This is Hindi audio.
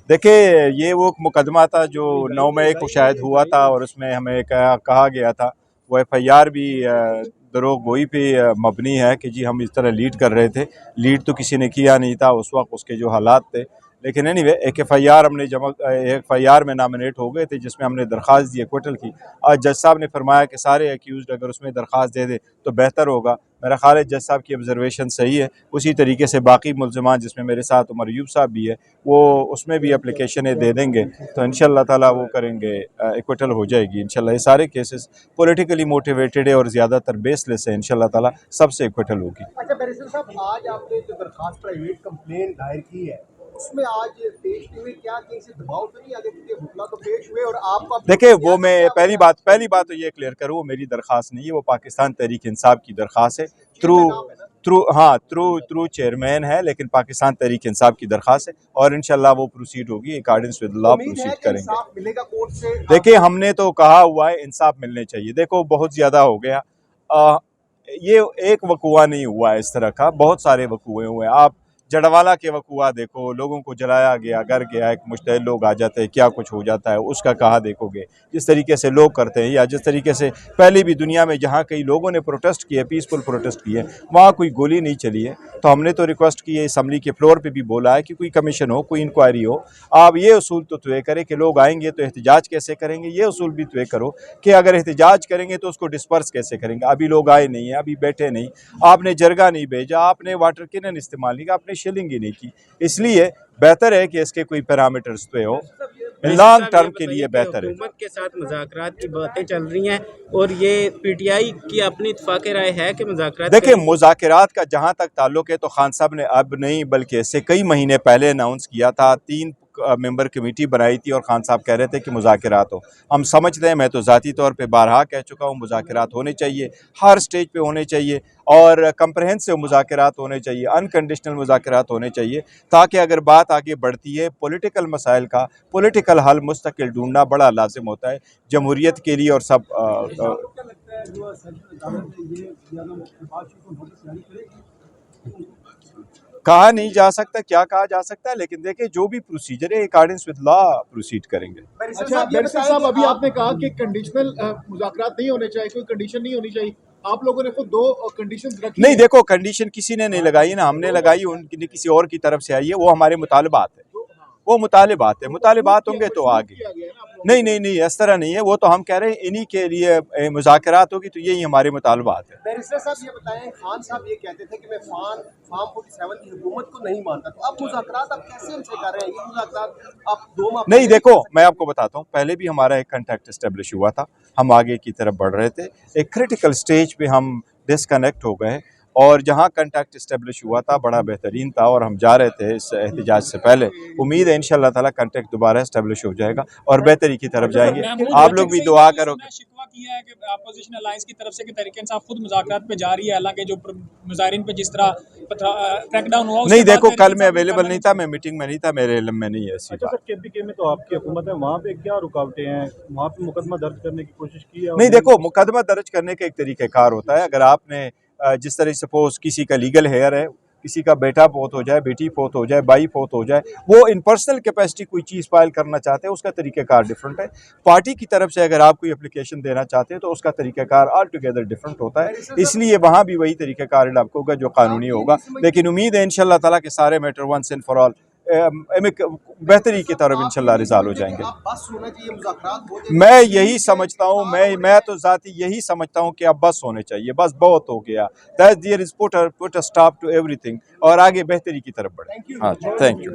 देखिए, ये वो मुकदमा था जो 9 मई को शायद हुआ था और उसमें हमें कहा गया था, वो FIR भी दरोग गोई पे मबनी है कि जी हम इस तरह लीड कर रहे थे। लीड तो किसी ने किया नहीं था उस वक्त, उसके जो हालात थे। लेकिन एनीवे एक FIR हमने FIR में नामिनेट हो गए थे जिसमें हमने दरख्वास्त दी एक्विटल की। आज जज साहब ने फरमाया कि सारे एक्यूज़्ड अगर उसमें दरख्वास्त दे दे तो बेहतर होगा। मेरा ख्याल है जज साहब की ऑब्जर्वेशन सही है। उसी तरीके से बाकी मुल्ज़िमान जिसमें मेरे साथ उमर अयूब साहब भी है, वो उसमें भी एप्लीकेशनें दे देंगे तो इंशाअल्लाह ताला वो करेंगे, एक्विटल हो जाएगी इंशाअल्लाह। ये सारे केसेस पॉलिटिकली मोटिवेटेड है और ज़्यादातर बेसलेस है, इंशाअल्लाह ताला सबसे एक्विटल होगी। अच्छा बैरिस्टर साहब, आज आपने जो दरखास्त प्राइवेट कंप्लेन दायर की है उसमें आज पेश हुए, क्या कहीं से दबाव तो नहीं आ गया? क्योंकि हुक्ला तो पेश हुए और आपका देखिए, वो मैं पहली बात तो ये क्लियर करूँ, वो मेरी दरख्वास्त नहीं है, वो पाकिस्तान तहरीक इंसाफ की दरख्वास्त है। थ्रू चेयरमैन है, लेकिन पाकिस्तान तहरीक इंसाफ की दरख्वास्त है और इंशाल्लाह वो प्रोसीड होगी, अकॉर्डिंग विद लॉ प्रोसीड करेंगे। मिलेगा कोर्ट से? देखिए, हमने तो कहा हुआ है इंसाफ मिलने चाहिए। देखो, बहुत ज़्यादा हो गया। ये एक वकूआ नहीं हुआ है, इस तरह का बहुत सारे वकूए हुए हैं। आप जड़वाला के वकूआ देखो, लोगों को जलाया गया, घर गया, एक मुश्तैल लोग आ जाते हैं, क्या कुछ हो जाता है, उसका कहाँ देखोगे। जिस तरीके से लोग करते हैं या जिस तरीके से पहले भी दुनिया में जहाँ कई लोगों ने प्रोटेस्ट किए, पीसफुल प्रोटेस्ट किए, वहाँ कोई गोली नहीं चली है। तो हमने तो रिक्वेस्ट की है, असम्बली के फ्लोर पर भी बोला है कि कोई कमीशन हो, कोई इंक्वायरी हो। आप ये उसूल तो तय करें कि लोग आएंगे तो एहतजाज कैसे करेंगे, ये उसूल भी तय करो कि अगर एहतजाज करेंगे तो उसको डिस्पर्स कैसे करेंगे। अभी लोग आए नहीं हैं, अभी बैठे नहीं, आपने जरगा नहीं भेजा, आपने वाटर कैनन इस्तेमाल नहीं किया, आपने शिलिंग ही नहीं की। इसलिए बेहतर है कि इसके कोई पैरामीटर्स पे हो, लॉन्ग टर्म के लिए बेहतर है। हुकूमत के साथ मुज़ाकरात की बातें चल रही हैं और ये PTI की अपनी इत्फाक़ राय है कि मुज़ाकरात। देखिए, मुज़ाकरात का जहाँ तक ताल्लुक है तो खान साहब ने अब नहीं बल्कि इससे कई महीने पहले अनाउंस किया था। 3 मेंबर कमेटी बनाई थी और खान साहब कह रहे थे कि मुज़ाकरात हो। हम समझते हैं, मैं तो ज़ाती तौर पे बारहा कह चुका हूँ, मुज़ाकरात होने चाहिए, हर स्टेज पे होने चाहिए और कंप्रहेंसिव मुज़ाकरात होने चाहिए, अनकंडीशनल मुज़ाकरात होने चाहिए, ताकि अगर बात आगे बढ़ती है पॉलिटिकल मसाइल का पॉलिटिकल हल मुस्तकिल ढूंढना बड़ा लाजिम होता है जमहूरियत के लिए और सब। कहा नहीं जा सकता, क्या कहा जा सकता है, लेकिन देखिए जो भी प्रोसीजर है अकॉर्डिंग विद लॉ प्रोसीड करेंगे। अच्छा बैरिस्टर साहब, अभी आपने कहा कि कंडीशनल मुज़ाकरात नहीं होने चाहिए, कोई कंडीशन नहीं होनी चाहिए। आप लोगों ने खुद 2 कंडीशन रखी नहीं, देखो कंडीशन किसी ने नहीं लगाई ना, हमने लगाई, उनकी किसी और की तरफ से आई है। वो हमारे मुतालबात है, वो मुतालबात होंगे तो आगे। नहीं नहीं नहीं, इस तरह नहीं है, वो तो हम कह रहे हैं इन्हीं के लिए मुज़ाकरात होगी तो यही हमारे मुतालबात है। बैरिस्टर साहब ये बताएं, खान साहब ये कहते थे कि मैं फार्म 47 की हुकूमत को नहीं मानता, तो अब मुज़ाकरात आप कैसे उनसे कर रहे हैं? ये मुज़ाकरात आप 2 माह नहीं, देखो मैं आपको बताता हूँ, पहले भी हमारा एक कॉन्टैक्ट एस्टेब्लिश हुआ था, हम आगे की तरफ बढ़ रहे थे, एक क्रिटिकल स्टेज पे हम डिसकनेक्ट हो गए और जहाँ कॉन्टैक्ट इस्टेब्लिश हुआ था बड़ा बेहतरीन था और हम जा रहे थे इस एहतजाज से पहले। उम्मीद है इंशाअल्लाह ताला कॉन्टैक्ट दोबारा इस्टेब्लिश हो जाएगा और बेहतरी की तरफ जाएंगे। आप लोग भी दुआ करो। शिकवा किया है कि अपोजिशन अलायंस की तरफ से कि तहरीक इंसाफ खुद मुज़ाकरात पे जा रही है, हालांकि जो मुजाहिरीन पे जिस तरह क्रैकडाउन हुआ नहीं, देखो कल मैं अवेलेबल नहीं था, मैं मीटिंग में नहीं था, मेरे इल्म में नहीं है ऐसी बात। KPK में तो आपकी हुकूमत है, वहाँ पे क्या रुकावटें हैं? वहाँ पे मुकदमा दर्ज करने की कोशिश की है? नहीं, देखो मुकदमा दर्ज करने का एक तरीक़ाकार होता है। अगर आपने जिस तरह सपोज किसी का लीगल हेयर है, किसी का बेटा फोत हो जाए, बेटी फोत हो जाए, भाई फोत हो जाए, वो इन पर्सनल कैपेसिटी कोई चीज़ फाइल करना चाहते हैं, उसका तरीक़ाकार डिफरेंट है। पार्टी की तरफ से अगर आप कोई एप्लीकेशन देना चाहते हैं तो उसका तरीक़ाकार ऑल टुगेदर डिफरेंट होता है, इसलिए वहाँ भी वही तरीक़ाकार अडॉप्ट होगा जो कानूनी होगा। लेकिन उम्मीद है इंशाअल्लाह ताला के सारे matter once and for all बेहतरी की तरफ इंशाल्लाह रिजॉल्व हो जाएंगे। मैं यही समझता हूँ, मैं तो ज़ाती यही समझता हूँ कि अब बस होने चाहिए, बस बहुत हो गया। That there is put a stop to everything और आगे बेहतरी की तरफ बढ़े। हाँ, थैंक यू।